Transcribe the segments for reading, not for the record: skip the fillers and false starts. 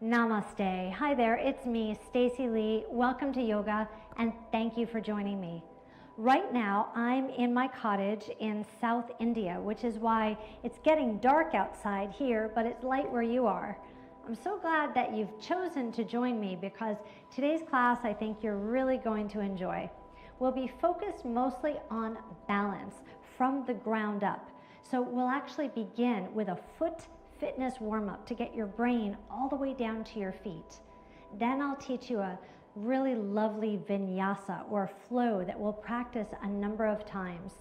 Namaste. Hi there, it's me, Stacey Lei. Welcome to yoga and thank you for joining me. Right now, I'm in my cottage in South India, which is why it's getting dark outside here, but it's light where you are. I'm so glad that you've chosen to join me because today's class I think you're really going to enjoy. We'll be focused mostly on balance from the ground up. So we'll actually begin with a foot fitness warm-up to get your brain all the way down to your feet. Then I'll teach you a really lovely vinyasa or flow that we'll practice a number of times.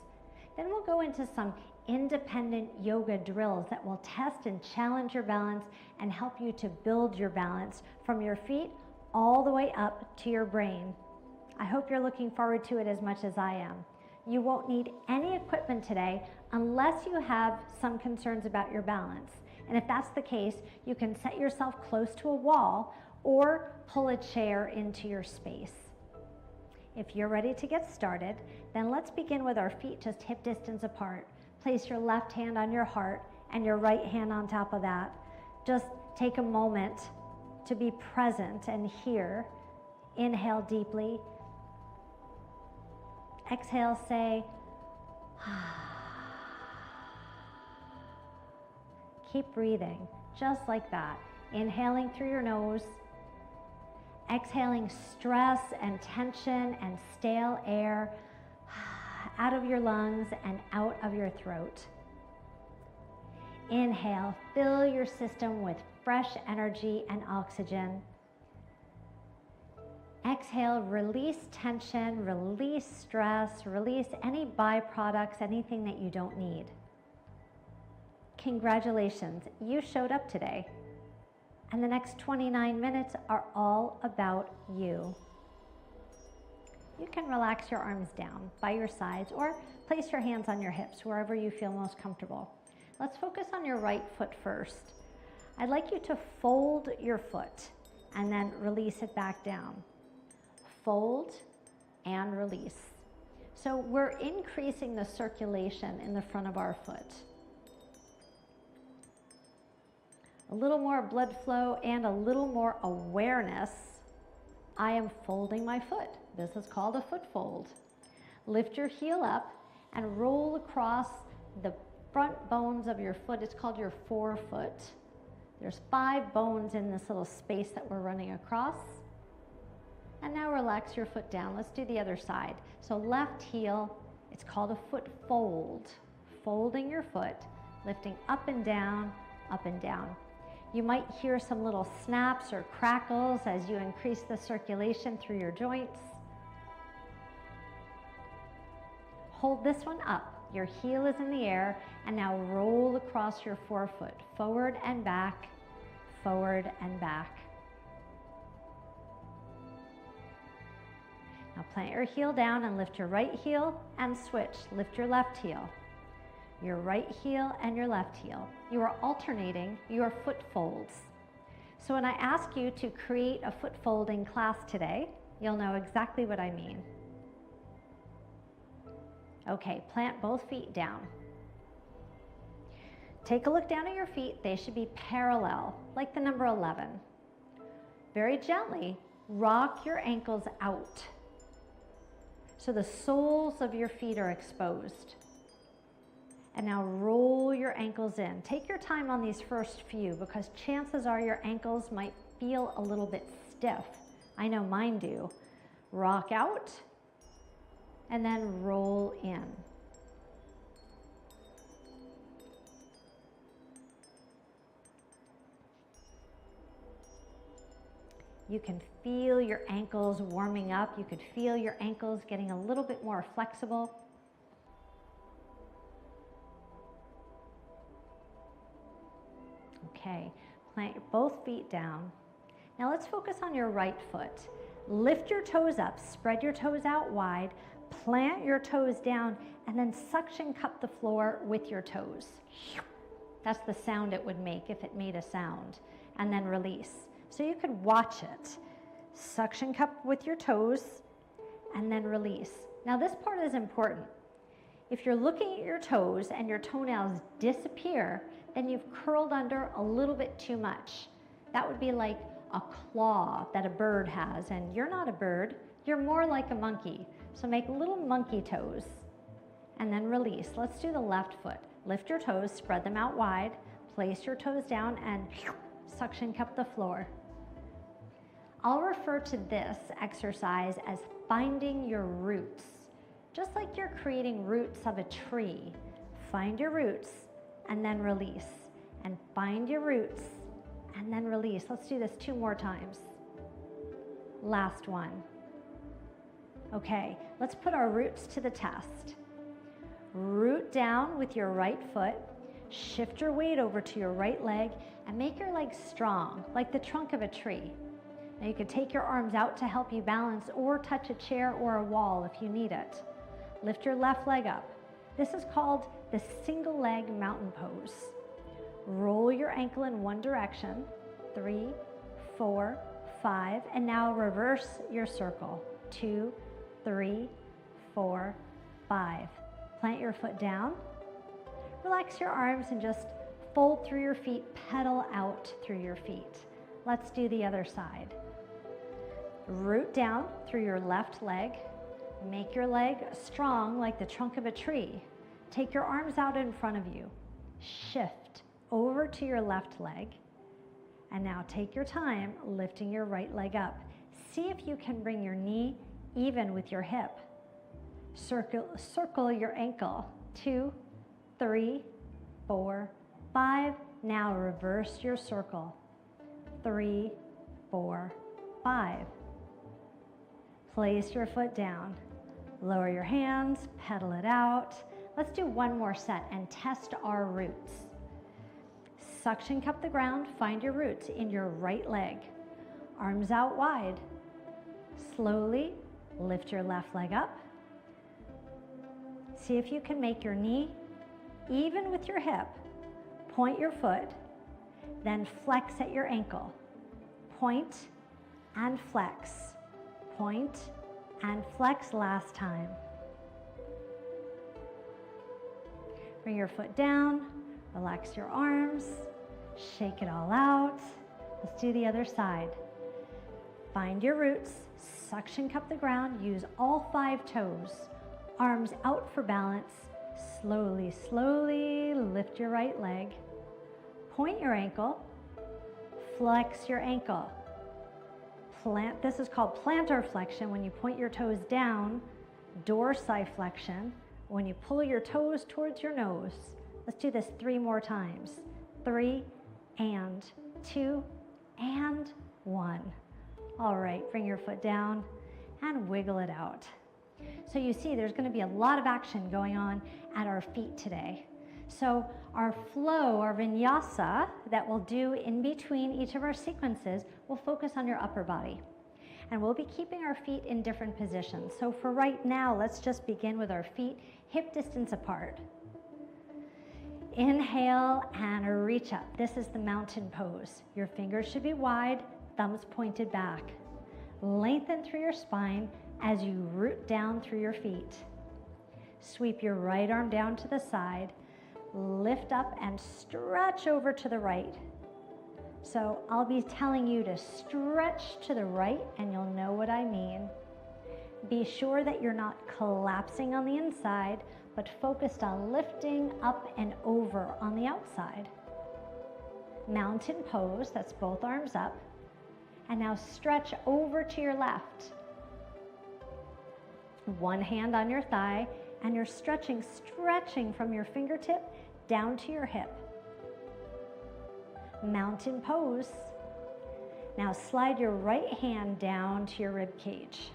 Then we'll go into some independent yoga drills that will test and challenge your balance and help you to build your balance from your feet all the way up to your brain. I hope you're looking forward to it as much as I am. You won't need any equipment today unless you have some concerns about your balance. And if that's the case, you can set yourself close to a wall or pull a chair into your space. If you're ready to get started, then let's begin with our feet just hip distance apart. Place your left hand on your heart and your right hand on top of that. Just take a moment to be present and here. Inhale deeply. Exhale, say, keep breathing, just like that. Inhaling through your nose, exhaling stress and tension and stale air out of your lungs and out of your throat. Inhale, fill your system with fresh energy and oxygen. Exhale, release tension, release stress, release any byproducts, anything that you don't need. Congratulations, you showed up today. And the next 29 minutes are all about you. You can relax your arms down by your sides or place your hands on your hips, wherever you feel most comfortable. Let's focus on your right foot first. I'd like you to fold your foot and then release it back down. Fold and release. So we're increasing the circulation in the front of our foot. A little more blood flow and a little more awareness. I am folding my foot. This is called a foot fold. Lift your heel up and roll across the front bones of your foot. It's called your forefoot. There's 5 bones in this little space that we're running across. And now relax your foot down. Let's do the other side. So left heel, it's called a foot fold. Folding your foot, lifting up and down, up and down. You might hear some little snaps or crackles as you increase the circulation through your joints. Hold this one up. Your heel is in the air, and now roll across your forefoot, forward and back, forward and back. Now plant your heel down and lift your right heel and switch. Lift your left heel. Your right heel and your left heel. You are alternating your foot folds. So when I ask you to create a foot folding class today, you'll know exactly what I mean. Okay, plant both feet down. Take a look down at your feet. They should be parallel, like the number 11. Very gently, rock your ankles out. So the soles of your feet are exposed. And now roll your ankles in. Take your time on these first few because chances are your ankles might feel a little bit stiff. I know mine do. Rock out and then roll in. You can feel your ankles warming up. You could feel your ankles getting a little bit more flexible. Okay, plant both feet down. Now let's focus on your right foot. Lift your toes up, spread your toes out wide, plant your toes down, and then suction cup the floor with your toes. That's the sound it would make if it made a sound. And then release. So you could watch it. Suction cup with your toes, and then release. Now this part is important. If you're looking at your toes and your toenails disappear, then you've curled under a little bit too much. That would be like a claw that a bird has, and you're not a bird, you're more like a monkey. So make little monkey toes and then release. Let's do the left foot. Lift your toes, spread them out wide, place your toes down and suction cup the floor. I'll refer to this exercise as finding your roots. Just like you're creating roots of a tree, find your roots and then release. And find your roots and then release. Let's do this 2 more times. Last one. Okay, let's put our roots to the test. Root down with your right foot, shift your weight over to your right leg, and make your legs strong, like the trunk of a tree. Now you can take your arms out to help you balance or touch a chair or a wall if you need it. Lift your left leg up. This is called the single leg mountain pose. Roll your ankle in one direction, 3, 4, 5, and now reverse your circle, 2, 3, 4, 5. Plant your foot down, relax your arms and just fold through your feet, pedal out through your feet. Let's do the other side. Root down through your left leg, make your leg strong like the trunk of a tree. Take your arms out in front of you, shift over to your left leg, and now take your time lifting your right leg up. See if you can bring your knee even with your hip. Circle your ankle, 2, 3, 4, 5. Now reverse your circle, 3, 4, 5. Place your foot down, lower your hands, pedal it out. Let's do one more set and test our roots. Suction cup the ground, find your roots in your right leg. Arms out wide. Slowly lift your left leg up. See if you can make your knee even with your hip. Point your foot, then flex at your ankle. Point and flex. Point and flex last time. Bring your foot down, relax your arms, shake it all out. Let's do the other side. Find your roots, suction cup the ground, use all 5 toes. Arms out for balance. Slowly, slowly lift your right leg. Point your ankle, flex your ankle. This is called plantar flexion when you point your toes down, dorsiflexion when you pull your toes towards your nose. Let's do this 3 more times. 3 and 2 and 1. All right, bring your foot down and wiggle it out. So you see there's going to be a lot of action going on at our feet today. So our flow, our vinyasa that we'll do in between each of our sequences will focus on your upper body. And we'll be keeping our feet in different positions. So for right now, let's just begin with our feet hip distance apart. Inhale and reach up. This is the mountain pose. Your fingers should be wide, thumbs pointed back. Lengthen through your spine as you root down through your feet. Sweep your right arm down to the side. Lift up and stretch over to the right. So I'll be telling you to stretch to the right and you'll know what I mean. Be sure that you're not collapsing on the inside, but focused on lifting up and over on the outside. Mountain pose, that's both arms up. And now stretch over to your left. One hand on your thigh, and you're stretching from your fingertip down to your hip. Mountain pose. Now slide your right hand down to your rib cage.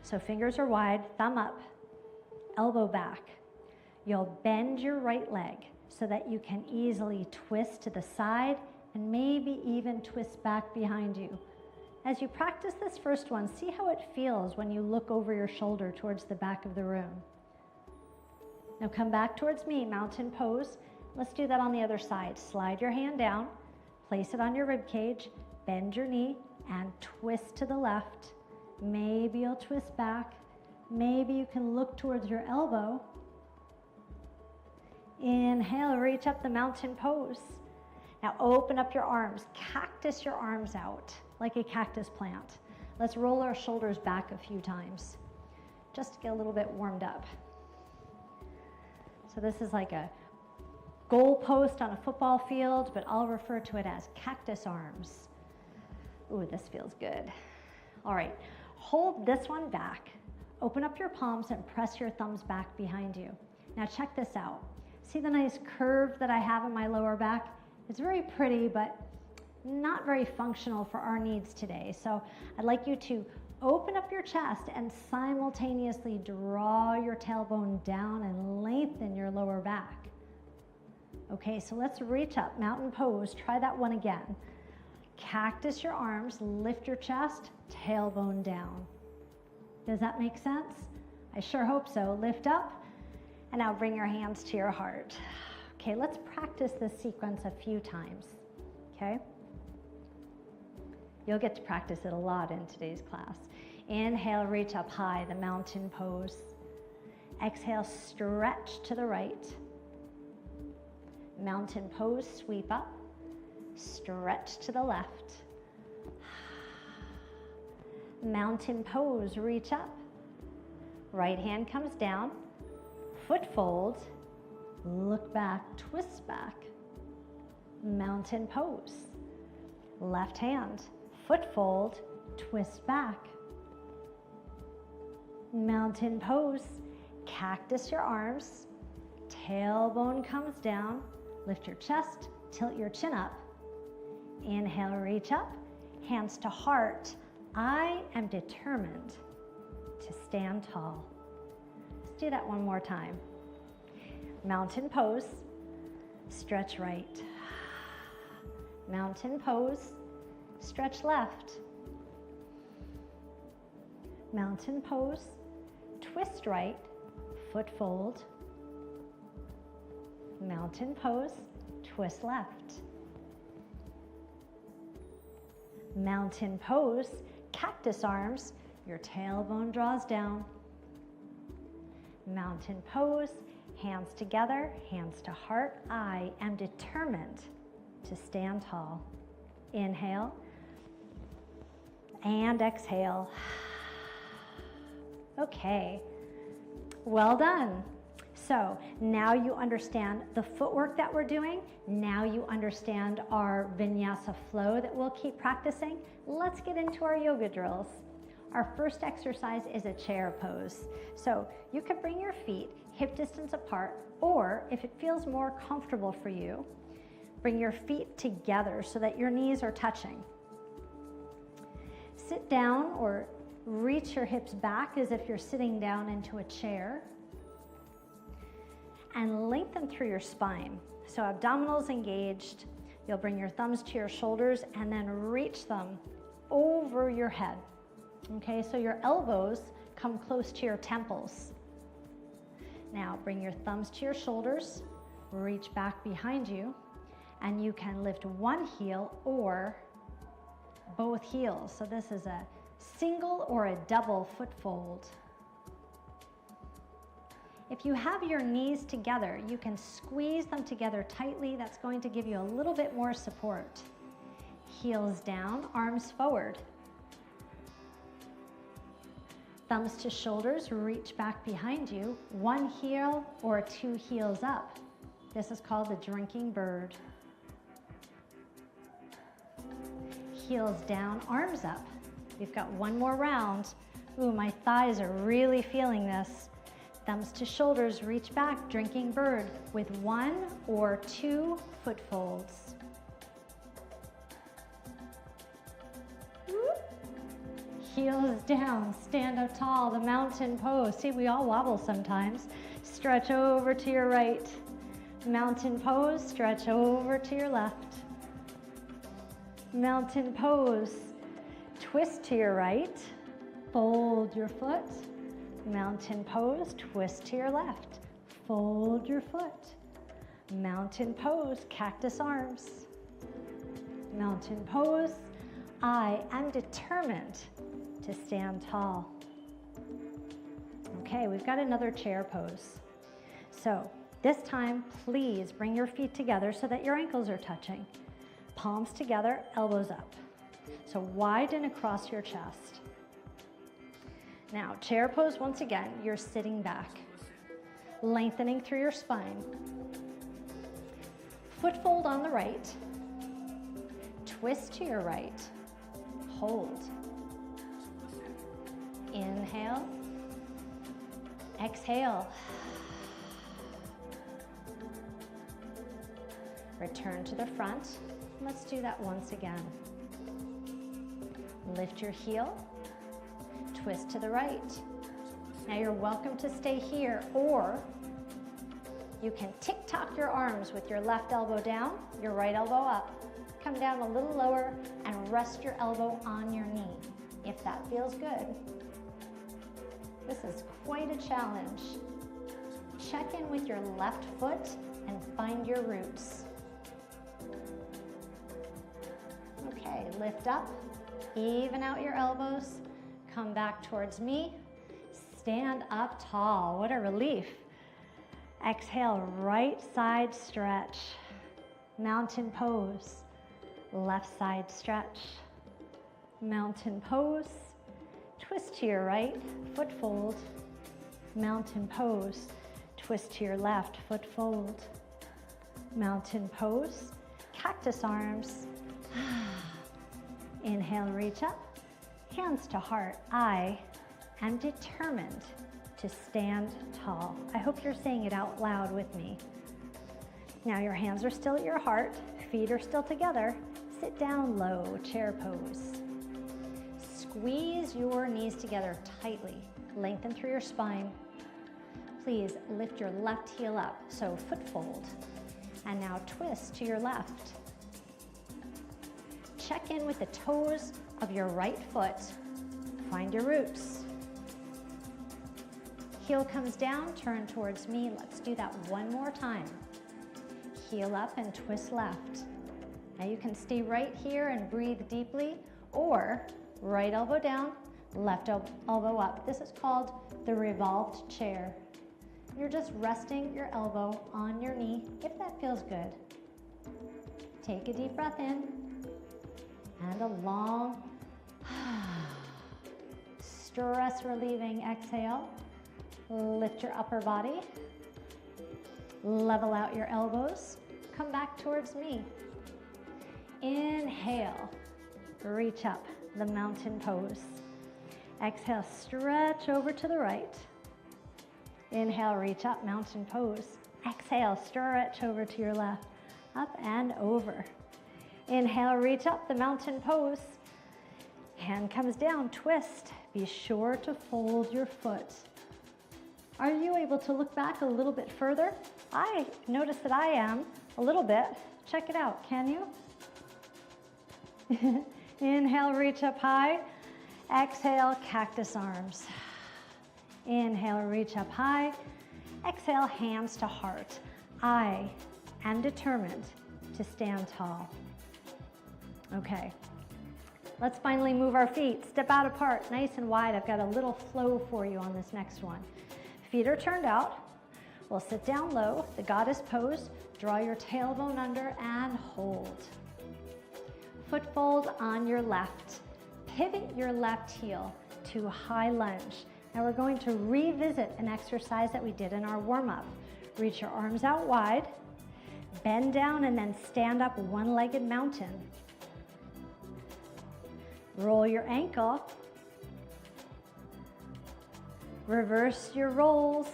So fingers are wide, thumb up, elbow back. You'll bend your right leg so that you can easily twist to the side and maybe even twist back behind you. As you practice this first one, see how it feels when you look over your shoulder towards the back of the room. Now come back towards me, mountain pose. Let's do that on the other side. Slide your hand down, place it on your rib cage, bend your knee, and twist to the left. Maybe you'll twist back. Maybe you can look towards your elbow. Inhale, reach up the mountain pose. Now open up your arms, cactus your arms out like a cactus plant. Let's roll our shoulders back a few times, just to get a little bit warmed up. So this is like a goal post on a football field, but I'll refer to it as cactus arms. Ooh, this feels good. All right, hold this one back. Open up your palms and press your thumbs back behind you. Now check this out. See the nice curve that I have in my lower back? It's very pretty, but not very functional for our needs today. So I'd like you to open up your chest and simultaneously draw your tailbone down and lengthen your lower back. Okay, so let's reach up, mountain pose. Try that one again. Cactus your arms, lift your chest, tailbone down. Does that make sense? I sure hope so. Lift up, and now bring your hands to your heart. Okay, let's practice this sequence a few times, okay? You'll get to practice it a lot in today's class. Inhale, reach up high, the mountain pose. Exhale, stretch to the right. Mountain pose, sweep up. Stretch to the left. Mountain pose, reach up. Right hand comes down. Foot fold. Look back, twist back. Mountain pose. Left hand. Foot fold, twist back. Mountain pose. Cactus your arms. Tailbone comes down. Lift your chest, tilt your chin up. Inhale, reach up, hands to heart. I am determined to stand tall. Let's do that one more time. Mountain pose, stretch right. Mountain pose, stretch left. Mountain pose, twist right, foot fold. Mountain pose, twist left. Mountain pose, cactus arms, your tailbone draws down. Mountain pose, hands together, hands to heart. I am determined to stand tall. Inhale and exhale. Okay, well done. So now you understand the footwork that we're doing. Now you understand our vinyasa flow that we'll keep practicing. Let's get into our yoga drills. Our first exercise is a chair pose. So you could bring your feet hip distance apart, or if it feels more comfortable for you, bring your feet together so that your knees are touching. Sit down or reach your hips back as if you're sitting down into a chair. And lengthen through your spine. So abdominals engaged. You'll bring your thumbs to your shoulders and then reach them over your head. Okay, so your elbows come close to your temples. Now bring your thumbs to your shoulders, reach back behind you, and you can lift one heel or both heels. So this is a single or a double foot fold. If you have your knees together, you can squeeze them together tightly. That's going to give you a little bit more support. Heels down, arms forward. Thumbs to shoulders, reach back behind you. One heel or two heels up. This is called the drinking bird. Heels down, arms up. We've got one more round. Ooh, my thighs are really feeling this. Thumbs to shoulders, reach back, drinking bird with one or two foot folds. Heels down, stand up tall, the mountain pose. See, we all wobble sometimes. Stretch over to your right. Mountain pose, stretch over to your left. Mountain pose, twist to your right, fold your foot. Mountain pose, twist to your left, fold your foot. Mountain pose, cactus arms. Mountain pose, I am determined to stand tall. Okay, we've got another chair pose. So this time, please bring your feet together so that your ankles are touching. Palms together, elbows up. So widen across your chest. Now, chair pose once again, you're sitting back, lengthening through your spine. Foot fold on the right, twist to your right, hold. Inhale, exhale. Return to the front. Let's do that once again. Lift your heel, twist to the right. Now you're welcome to stay here, or you can tick-tock your arms with your left elbow down, your right elbow up. Come down a little lower and rest your elbow on your knee, if that feels good. This is quite a challenge. Check in with your left foot and find your roots. Okay, lift up, even out your elbows, come back towards me, stand up tall. What a relief. Exhale, right side stretch, mountain pose, left side stretch, mountain pose, twist to your right, foot fold, mountain pose, twist to your left, foot fold, mountain pose, cactus arms. Inhale, reach up, hands to heart. I am determined to stand tall. I hope you're saying it out loud with me. Now your hands are still at your heart, feet are still together. Sit down low, chair pose. Squeeze your knees together tightly. Lengthen through your spine. Please lift your left heel up, so foot fold. And now twist to your left. Check in with the toes of your right foot. Find your roots. Heel comes down, turn towards me. Let's do that one more time. Heel up and twist left. Now you can stay right here and breathe deeply, or right elbow down, left elbow up. This is called the revolved chair. You're just resting your elbow on your knee, if that feels good. Take a deep breath in, and a long, stress relieving exhale. Lift your upper body, level out your elbows, come back towards me. Inhale, reach up, the mountain pose. Exhale, stretch over to the right. Inhale, reach up, mountain pose. Exhale, stretch over to your left, up and over. Inhale, reach up, the mountain pose. Hand comes down, twist. Be sure to fold your foot. Are you able to look back a little bit further? I notice that I am a little bit. Check it out, can you? Inhale, reach up high. Exhale, cactus arms. Inhale, reach up high. Exhale, hands to heart. I am determined to stand tall. Okay, let's finally move our feet. Step out apart, nice and wide. I've got a little flow for you on this next one. Feet are turned out. We'll sit down low, the goddess pose. Draw your tailbone under and hold. Foot fold on your left. Pivot your left heel to high lunge. Now we're going to revisit an exercise that we did in our warm-up. Reach your arms out wide, bend down and then stand up one-legged mountain. Roll your ankle. Reverse your rolls.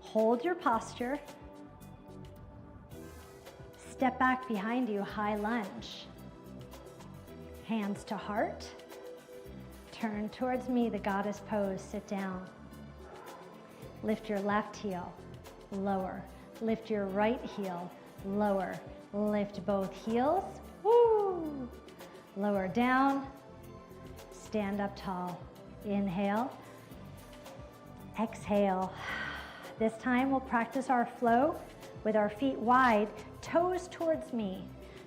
Hold your posture. Step back behind you, high lunge. Hands to heart. Turn towards me, the goddess pose, sit down. Lift your left heel, lower. Lift your right heel, lower. Lift both heels, woo! Lower down, stand up tall. Inhale, exhale. This time we'll practice our flow with our feet wide, toes towards me,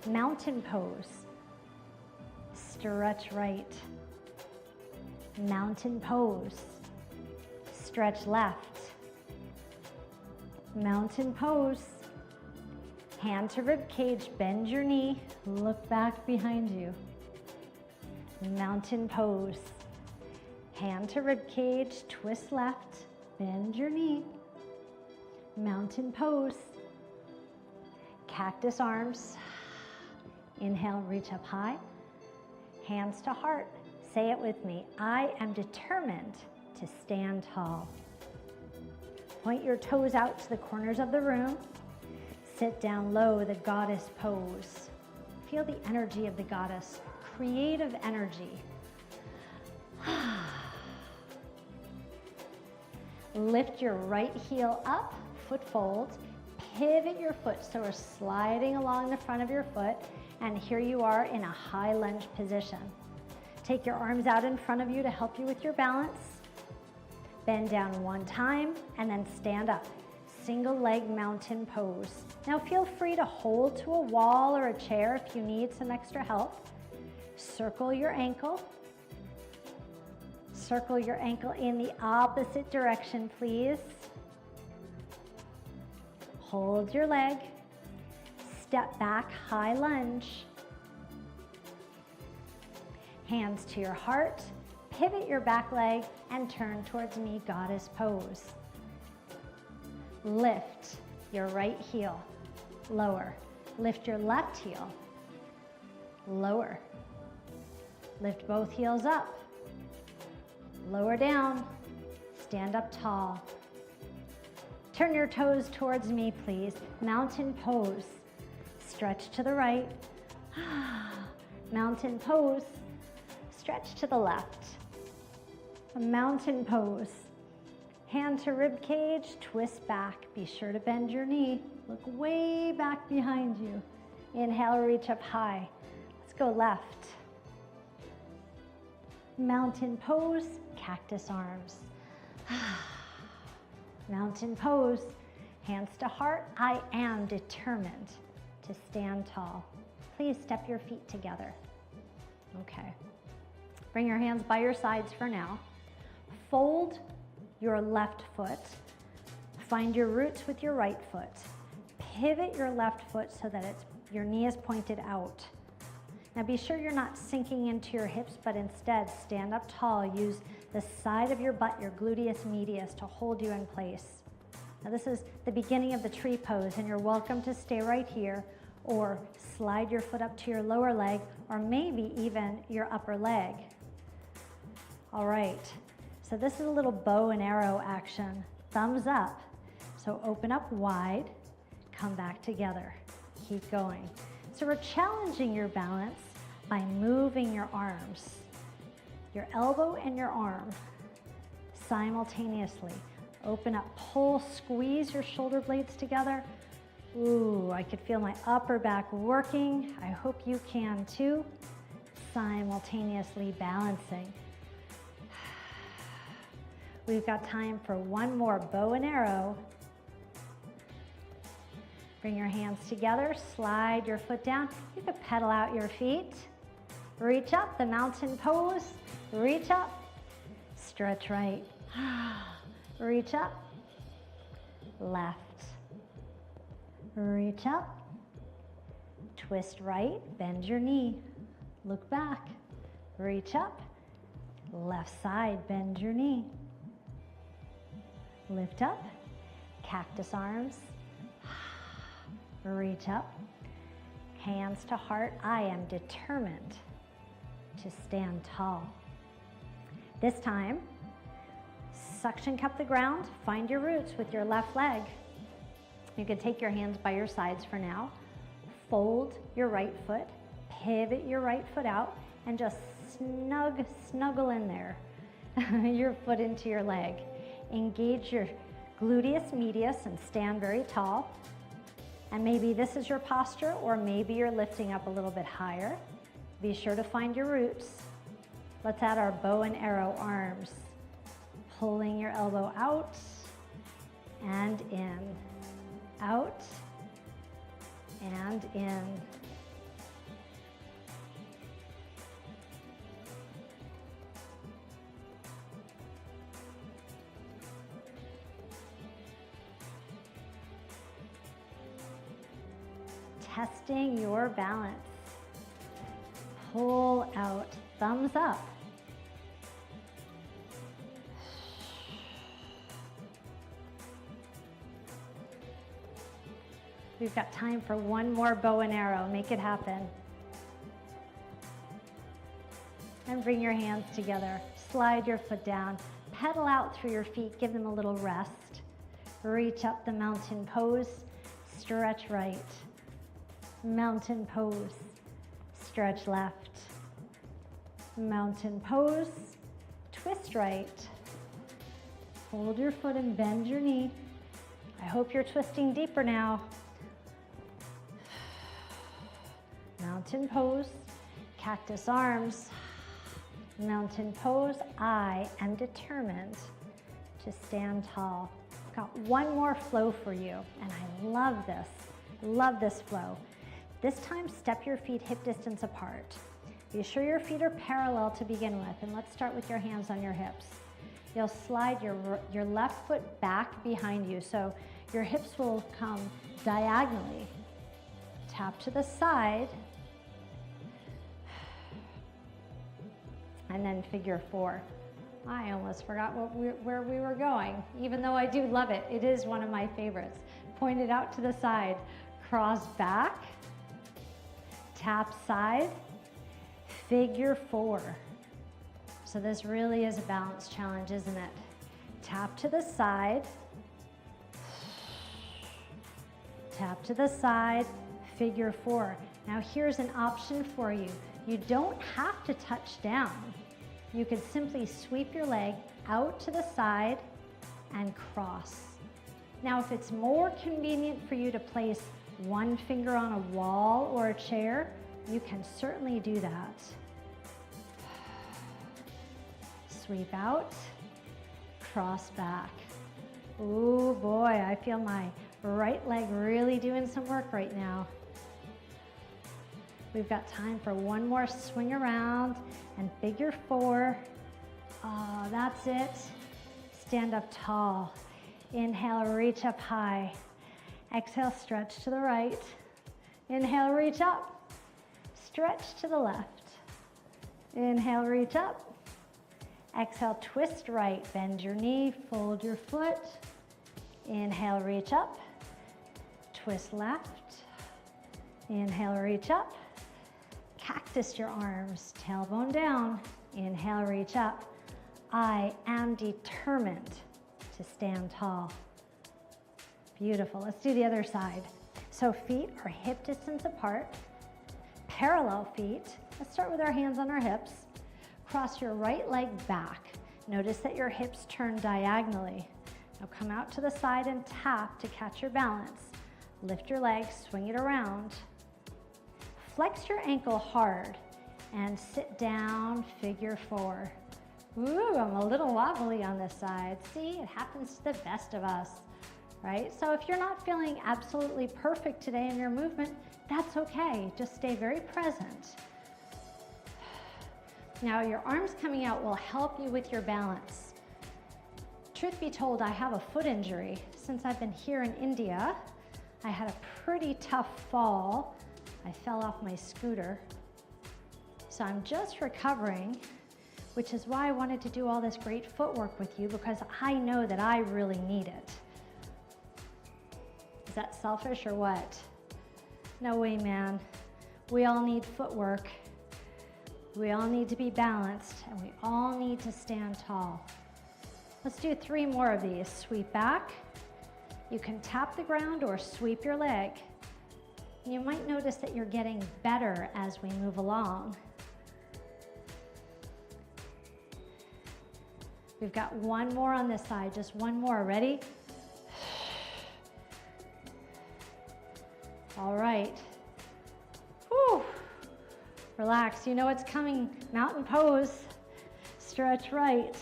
mountain pose. Stretch right, mountain pose. Stretch left, mountain pose. Hand to rib cage, bend your knee, look back behind you. Mountain pose. Hand to rib cage, twist left, bend your knee. Mountain pose. Cactus arms. Inhale, reach up high. Hands to heart. Say it with me. I am determined to stand tall. Point your toes out to the corners of the room. Sit down low, the goddess pose. Feel the energy of the goddess, creative energy. Lift your right heel up, foot folds. Pivot your foot, so we're sliding along the front of your foot, and here you are in a high lunge position. Take your arms out in front of you to help you with your balance. Bend down one time, and then stand up. Single leg mountain pose. Now feel free to hold to a wall or a chair if you need some extra help. Circle your ankle. Circle your ankle in the opposite direction, please. Hold your leg. Step back, high lunge. Hands to your heart. Pivot your back leg and turn towards me, goddess pose. Lift your right heel, lower. Lift your left heel, lower. Lift both heels up, lower down, stand up tall. Turn your toes towards me, please. Mountain pose. Stretch to the right. Mountain pose. Stretch to the left. A mountain pose. Hand to rib cage, twist back. Be sure to bend your knee. Look way back behind you. Inhale, reach up high. Let's go left. Mountain pose, cactus arms. Mountain pose, hands to heart. I am determined to stand tall. Please step your feet together. Okay. Bring your hands by your sides for now. Fold your left foot. Find your roots with your right foot. Pivot your left foot so that your knee is pointed out. Now be sure you're not sinking into your hips, but instead stand up tall. Use the side of your butt, your gluteus medius, to hold you in place. Now this is the beginning of the tree pose, and you're welcome to stay right here or slide your foot up to your lower leg or maybe even your upper leg. All right, so this is a little bow and arrow action. Thumbs up. So open up wide, come back together. Keep going. So we're challenging your balance by moving your arms, your elbow and your arm simultaneously. Open up, pull, squeeze your shoulder blades together. Ooh, I could feel my upper back working. I hope you can too. Simultaneously balancing. We've got time for one more bow and arrow. Bring your hands together, slide your foot down. You can pedal out your feet. Reach up, the mountain pose. Reach up, stretch right. Reach up, left. Reach up, twist right, bend your knee. Look back, reach up, left side, bend your knee. Lift up, cactus arms. Reach up, hands to heart. I am determined to stand tall. This time, suction cup the ground, find your roots with your left leg. You can take your hands by your sides for now. Fold your right foot, pivot your right foot out, and just snuggle in there, your foot into your leg. Engage your gluteus medius and stand very tall. And maybe this is your posture, or maybe you're lifting up a little bit higher. Be sure to find your roots. Let's add our bow and arrow arms. Pulling your elbow out and in, out and in. testing your balance. Pull out, thumbs up. We've got time for one more bow and arrow. Make it happen. And bring your hands together. Slide your foot down. Pedal out through your feet. Give them a little rest. Reach up the mountain pose. Stretch right. Mountain pose. Stretch left. Mountain pose. Twist right. Hold your foot and bend your knee. I hope you're twisting deeper now. Mountain pose, cactus arms, mountain pose. I am determined to stand tall. Got one more flow for you, and I love this flow. This time, step your feet hip distance apart. Be sure your feet are parallel to begin with, and let's start with your hands on your hips. You'll slide your left foot back behind you, so your hips will come diagonally. Tap to the side, and then figure four. I almost forgot where we were going, even though I do love it. It is one of my favorites. Point it out to the side, cross back, tap side, figure four. So this really is a balance challenge, isn't it? Tap to the side, tap to the side, figure four. Now here's an option for you. You don't have to touch down. You could simply sweep your leg out to the side and cross. Now, if it's more convenient for you to place one finger on a wall or a chair, you can certainly do that. Sweep out, cross back. Oh boy, I feel my right leg really doing some work right now. We've got time for one more swing around and figure four. Oh, that's it. Stand up tall. Inhale, reach up high. Exhale, stretch to the right. Inhale, reach up. Stretch to the left. Inhale, reach up. Exhale, twist right. Bend your knee, fold your foot. Inhale, reach up. Twist left. Inhale, reach up. Cactus your arms, tailbone down. Inhale, reach up. I am determined to stand tall. Beautiful. Let's do the other side. So feet are hip distance apart, parallel feet. Let's start with our hands on our hips. Cross your right leg back. Notice that your hips turn diagonally. Now come out to the side and tap to catch your balance. Lift your leg, swing it around. Flex your ankle hard and sit down, figure four. Ooh, I'm a little wobbly on this side. See, it happens to the best of us, right? So if you're not feeling absolutely perfect today in your movement, that's okay. Just stay very present. Now your arms coming out will help you with your balance. Truth be told, I have a foot injury. Since I've been here in India, I had a pretty tough fall. I fell off my scooter. So I'm just recovering, which is why I wanted to do all this great footwork with you, because I know that I really need it. Is that selfish or what? No way, man. We all need footwork. We all need to be balanced, and we all need to stand tall. Let's do 3 more of these. Sweep back. You can tap the ground or sweep your leg. You might notice that you're getting better as we move along. We've got one more on this side, just one more. Ready? All right. Whew. Relax, you know what's coming. Mountain pose. Stretch right.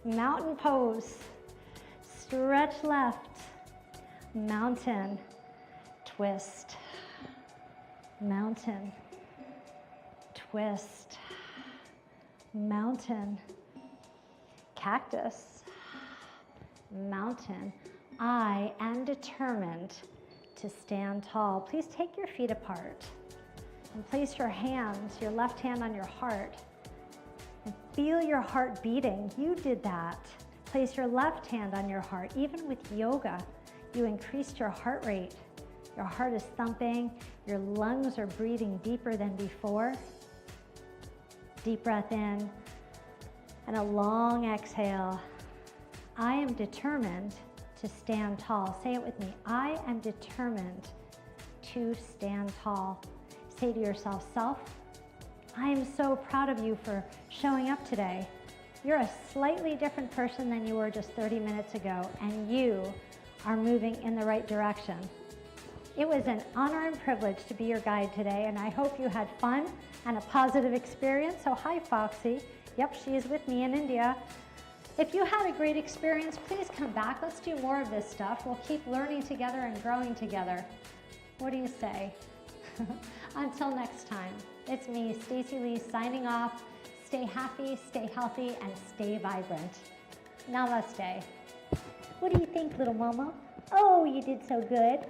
Mountain pose. Stretch left. Mountain. Twist. Mountain. Twist. Mountain. Cactus. Mountain. I am determined to stand tall. Please take your feet apart and place your hands, your left hand on your heart, and feel your heart beating. You did that. Place your left hand on your heart. Even with yoga, you increased your heart rate. Your heart is thumping, your lungs are breathing deeper than before. Deep breath in and a long exhale. I am determined to stand tall. Say it with me. I am determined to stand tall. Say to yourself, self, I am so proud of you for showing up today. You're a slightly different person than you were just 30 minutes ago, and you are moving in the right direction. It was an honor and privilege to be your guide today, and I hope you had fun and a positive experience. So hi, Foxy. Yep, she is with me in India. If you had a great experience, please come back. Let's do more of this stuff. We'll keep learning together and growing together. What do you say? Until next time, it's me, Stacey Lei, signing off. Stay happy, stay healthy, and stay vibrant. Namaste. What do you think, little mama? Oh, you did so good.